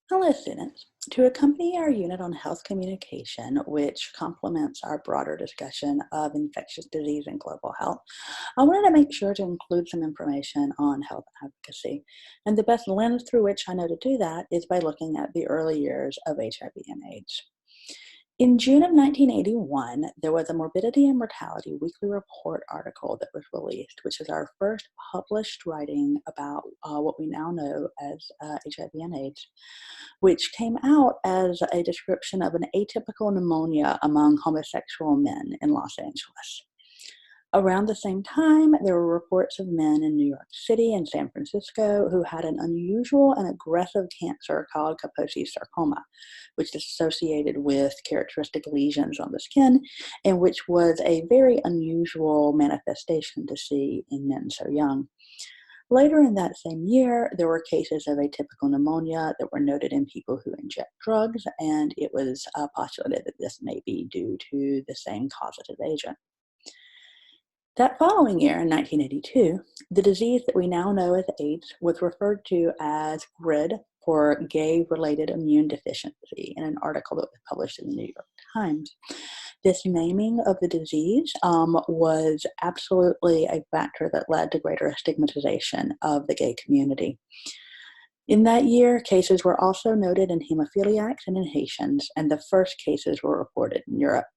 Hello, students. To accompany our unit on health communication, which complements our broader discussion of infectious disease and global health, I wanted to make sure to include some information on health advocacy. And the best lens through which I know to do that is by looking at the early years of HIV and AIDS. In June of 1981, there was a Morbidity and Mortality Weekly Report article that was released, which is our first published writing about what we now know as HIV and AIDS, which came out as a description of an atypical pneumonia among homosexual men in Los Angeles. Around the same time, there were reports of men in New York City and San Francisco who had an unusual and aggressive cancer called Kaposi sarcoma, which is associated with characteristic lesions on the skin, and which was a very unusual manifestation to see in men so young. Later in that same year, there were cases of atypical pneumonia that were noted in people who inject drugs, and it was postulated that this may be due to the same causative agent. That following year, in 1982, the disease that we now know as AIDS was referred to as GRID, for gay-related immune deficiency, in an article that was published in the New York Times. This naming of the disease was absolutely a factor that led to greater stigmatization of the gay community. In that year, cases were also noted in hemophiliacs and in Haitians, and the first cases were reported in Europe.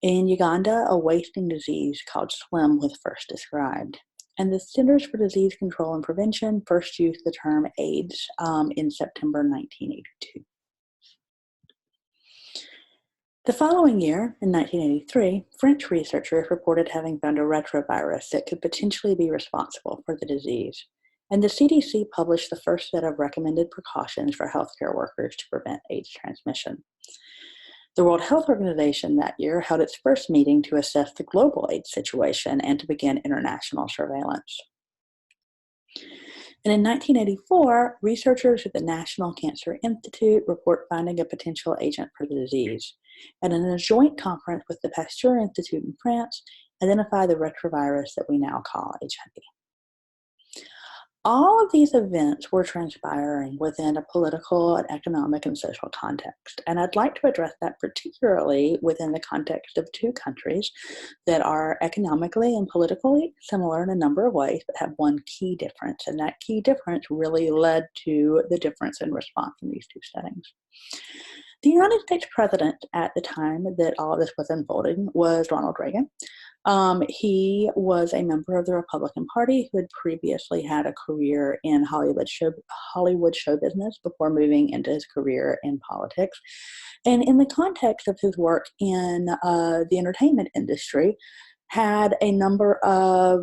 In Uganda, a wasting disease called SLIM was first described. And the Centers for Disease Control and Prevention first used the term AIDS in September 1982. The following year, in 1983, French researchers reported having found a retrovirus that could potentially be responsible for the disease. And the CDC published the first set of recommended precautions for healthcare workers to prevent AIDS transmission. The World Health Organization that year held its first meeting to assess the global AIDS situation and to begin international surveillance. And in 1984, researchers at the National Cancer Institute report finding a potential agent for the disease, and in a joint conference with the Pasteur Institute in France, identify the retrovirus that we now call HIV. All of these events were transpiring within a political and economic and social context, and I'd like to address that particularly within the context of two countries that are economically and politically similar in a number of ways, but have one key difference, and that key difference really led to the difference in response in these two settings. The United States president at the time that all of this was unfolding was Ronald Reagan. He was a member of the Republican Party who had previously had a career in Hollywood show business before moving into his career in politics. And in the context of his work in the entertainment industry, had a number of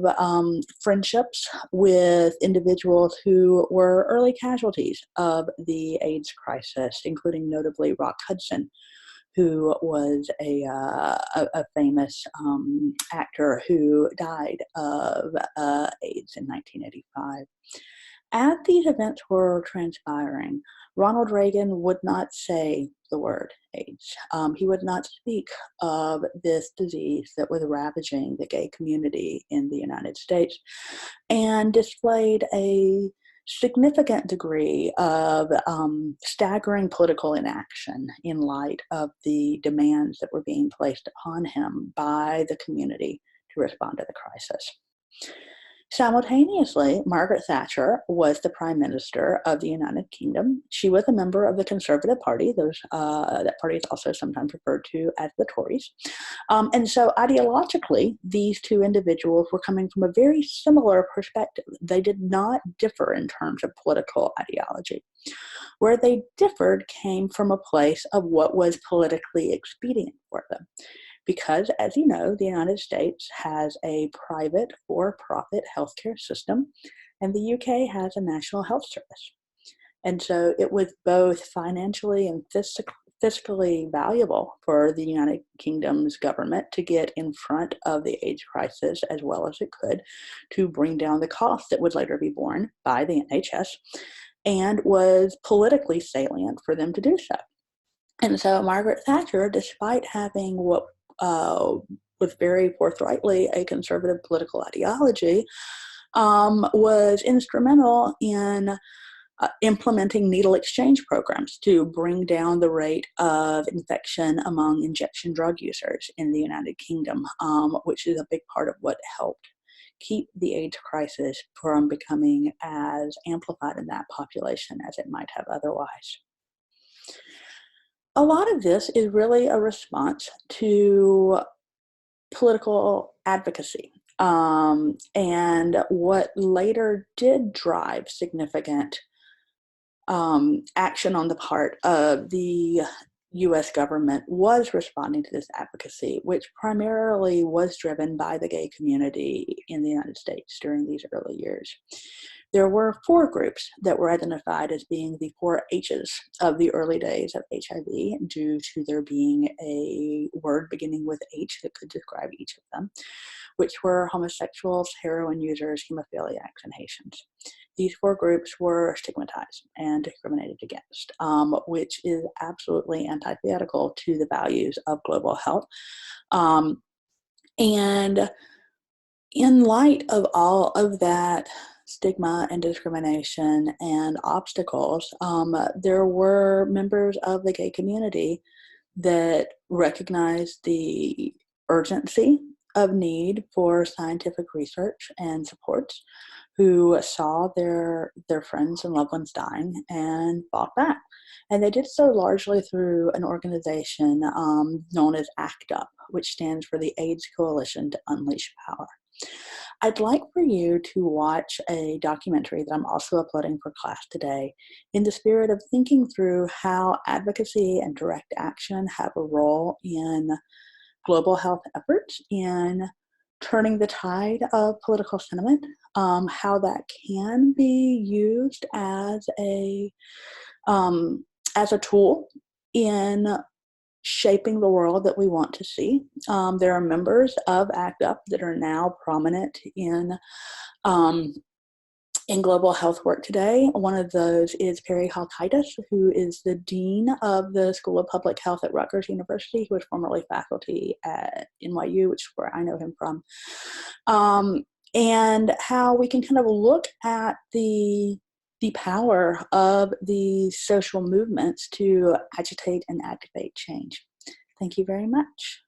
friendships with individuals who were early casualties of the AIDS crisis, including notably Rock Hudson, who was a famous actor who died of AIDS in 1985. As these events were transpiring, Ronald Reagan would not say the word AIDS. He would not speak of this disease that was ravaging the gay community in the United States, and displayed a significant degree of staggering political inaction in light of the demands that were being placed upon him by the community to respond to the crisis. Simultaneously, Margaret Thatcher was the Prime Minister of the United Kingdom. She was a member of the Conservative Party. That party is also sometimes referred to as the Tories. And so ideologically, these two individuals were coming from a very similar perspective. They did not differ in terms of political ideology. Where they differed came from a place of what was politically expedient for them. Because, as you know, the United States has a private for-profit healthcare system, and the UK has a national health service. And so it was both financially and fiscally valuable for the United Kingdom's government to get in front of the AIDS crisis as well as it could to bring down the costs that would later be borne by the NHS, and was politically salient for them to do so. And so Margaret Thatcher, despite having what was very forthrightly a conservative political ideology, was instrumental in implementing needle exchange programs to bring down the rate of infection among injection drug users in the United Kingdom, which is a big part of what helped keep the AIDS crisis from becoming as amplified in that population as it might have otherwise. A lot of this is really a response to political advocacy. And what later did drive significant action on the part of the US government was responding to this advocacy, which primarily was driven by the gay community in the United States during these early years. There were 4 groups that were identified as being the 4 H's of the early days of HIV, due to there being a word beginning with H that could describe each of them, which were homosexuals, heroin users, hemophiliacs, and Haitians. These 4 groups were stigmatized and discriminated against, which is absolutely antithetical to the values of global health. And in light of all of that stigma and discrimination and obstacles, there were members of the gay community that recognized the urgency of need for scientific research and supports, who saw their friends and loved ones dying and fought back. And they did so largely through an organization known as ACT UP, which stands for the AIDS Coalition to Unleash Power. I'd like for you to watch a documentary that I'm also uploading for class today, in the spirit of thinking through how advocacy and direct action have a role in global health efforts, in turning the tide of political sentiment, how that can be used as a tool in shaping the world that we want to see. There are members of ACT UP that are now prominent in global health work today. One of those is Perry Halkitis, who is the Dean of the School of Public Health at Rutgers University, who was formerly faculty at NYU, which is where I know him from. And how we can kind of look at the power of these social movements to agitate and activate change. Thank you very much.